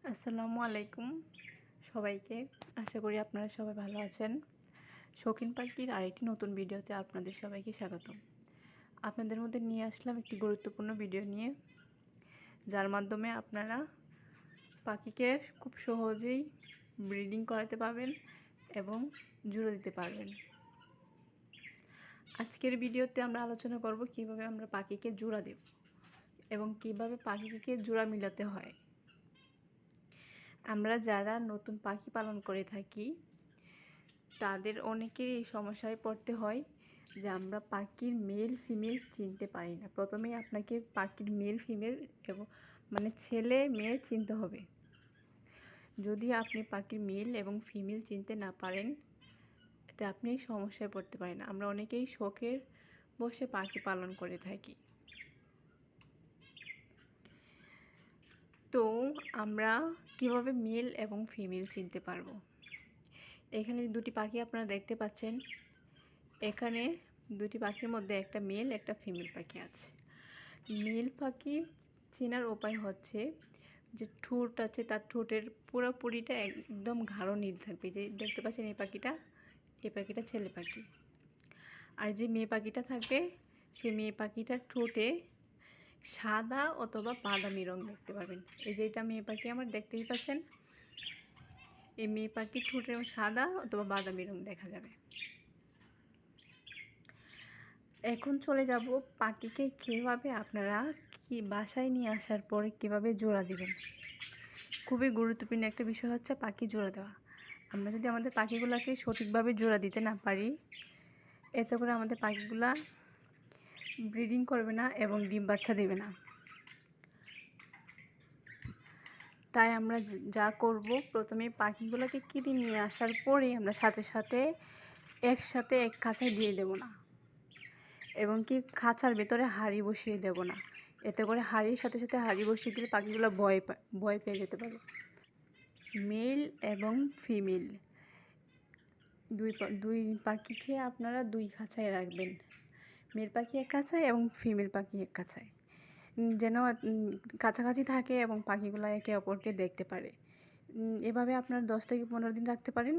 আসসালামু আলাইকুম সবাইকে। আশা করি আপনারা সবাই ভালো আছেন। শৌখিন পাখির আরেকটি নতুন ভিডিওতে আপনাদের সবাইকে স্বাগতম। আপনাদের মধ্যে নিয়ে আসলাম একটি গুরুত্বপূর্ণ ভিডিও নিয়ে, যার মাধ্যমে আপনারা পাখিকে খুব সহজেই ব্রিডিং করাতে পারবেন এবং জোড়া দিতে পারবেন। আজকের ভিডিওতে আমরা আলোচনা করব কিভাবে আমরা পাখিকে জোড়া দেব এবং কিভাবে পাখিকে জোড়া মিলাতে হয়। আমরা যারা নতুন পাখি পালন করে থাকি তাদের অনেকেরই এই সমস্যায় পড়তে হয় যে আমরা পাখির মেল ফিমেল চিনতে পারি না। প্রথমেই আপনাকে পাখির মেল ফিমেল এবং ছেলে মেয়ে চিনতে হবে। যদি আপনি পাখির মেল এবং ফিমেল চিনতে না পারেন, এতে আপনি সমস্যায় পড়তে পারেন। আমরা অনেকেই শখের বসে পাখি পালন করে থাকি। তো আমরা কিভাবে মেল এবং ফিমেল চিনতে পারবো? এখানে দুটি পাখি আপনারা দেখতে পাচ্ছেন। এখানে দুটি পাখির মধ্যে একটা মেল একটা ফিমেল পাখি আছে। মেল পাখি চেনার উপায় হচ্ছে যে ঠোঁট আছে, তার ঠোঁটের পুরোপুরিটা একদম গাঢ় নীল থাকবে। যে দেখতে পাচ্ছেন এই পাখিটা ছেলে পাখি। আর যে মেয়ে পাখিটা থাকবে সেই মেয়ে পাখিটার ঠোঁটে সাদা অথবা বাদামি রং দেখতে পাবেন। এই যে এটা মেয়ে পাখি আমার দেখতেই পাচ্ছেন। এই মেয়ে পাখির ঠোঁটে সাদা অথবা বাদামি রং দেখা যাবে। এখন চলে যাব পাখিকে কীভাবে আপনারা বাসায় নিয়ে আসার পরে কীভাবে জোড়া দিবেন। খুবই গুরুত্বপূর্ণ একটা বিষয় হচ্ছে পাখি জোড়া দেওয়া। আমরা যদি আমাদের পাখিগুলোকে সঠিকভাবে জোড়া দিতে না পারি, এতে করে আমাদের পাখিগুলা ব্রিডিং করবে না এবং ডিম বাচ্চা দেবে না। তাই আমরা যা করব, প্রথমে পাখিগুলোকে কিনে নিয়ে আসার পরেই আমরা সাথে একসাথে এক খাঁচায় দিয়ে দেব না, এবং কি খাঁচার ভেতরে হাঁড়ি বসিয়ে দেব না। এতে করে হাঁড়ির সাথে হাঁড়ি বসিয়ে দিলে পাখিগুলো ভয় পেয়ে যেতে পারে। মেল এবং ফিমেল দুই পাখিকে আপনারা দুই খাঁচায় রাখবেন। মেল পাখি এক খাঁচায় এবং ফিমেল পাখি এক খাঁচায়, যেন কাছাকাছি থাকে এবং পাখিগুলো একে অপরকে দেখতে পারে। এভাবে আপনারা 10 থেকে 15 দিন রাখতে পারেন।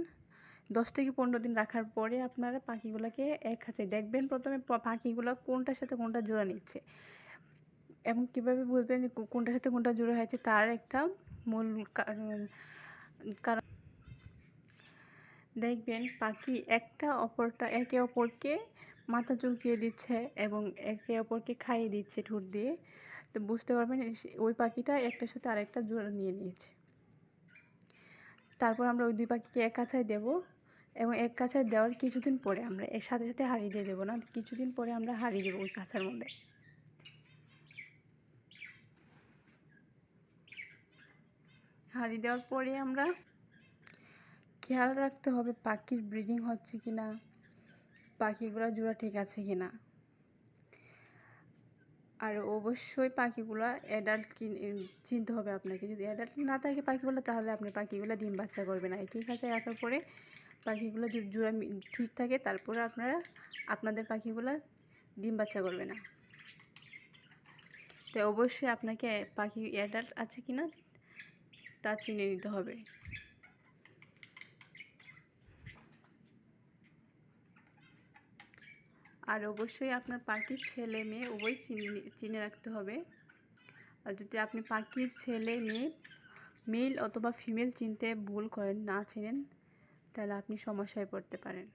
10 থেকে 15 দিন রাখার পরে আপনারা পাখিগুলোকে এক খাঁচায় দেখবেন। প্রথমে পাখিগুলো কোনটার সাথে কোনটা জোড়া নিচ্ছে এবং কীভাবে বুঝবেন কোনটার সাথে কোনটা জোড়া হয়েছে, তার একটা মূল কারণ দেখবেন পাখি একে অপরকে মাথা চুলকিয়ে দিচ্ছে এবং একে অপরকে খাইয়ে দিচ্ছে ঠোঁট দিয়ে। তো বুঝতে পারবেন ওই পাখিটা একটার সাথে আরেকটা জোড়া নিয়ে নিয়েছে। তারপর আমরা ওই দুই পাখিকে এক কাছায় দেব এবং এক কাছায় দেওয়ার কিছুদিন পরে আমরা এর সাথে হাঁড়ি দিয়ে দেবো না, কিছুদিন পরে আমরা হাঁড়ি দেবো ওই কাছার মধ্যে। হাঁড়ি দেওয়ার পরে আমরা খেয়াল রাখতে হবে পাখির ব্রিডিং হচ্ছে কি না, পাখিগুলো জোড়া ঠিক আছে কি না। আর অবশ্যই পাখিগুলো অ্যাডাল্ট চিনতে হবে আপনাকে। যদি অ্যাডাল্ট না থাকে পাখিগুলো, তাহলে আপনি পাখিগুলো ডিম বাচ্চা করবে না। একই খাঁচায় রাখার পরে পাখিগুলো যদি জোড়া ঠিক থাকে, তারপরে আপনাদের পাখিগুলো ডিম বাচ্চা করবে না। তো অবশ্যই আপনাকে পাখি অ্যাডাল্ট আছে কি না তা চিনে নিতে হবে। আর অবশ্যই আপনার পাখির ছেলে মেয়ে উভয় চিনে রাখতে হবে। আর যদি আপনি পাখির ছেলে মেয়ে মেল অথবা ফিমেল চিনতে ভুল করেন, না চেনেন, তাহলে আপনি সমস্যায় পড়তে পারেন।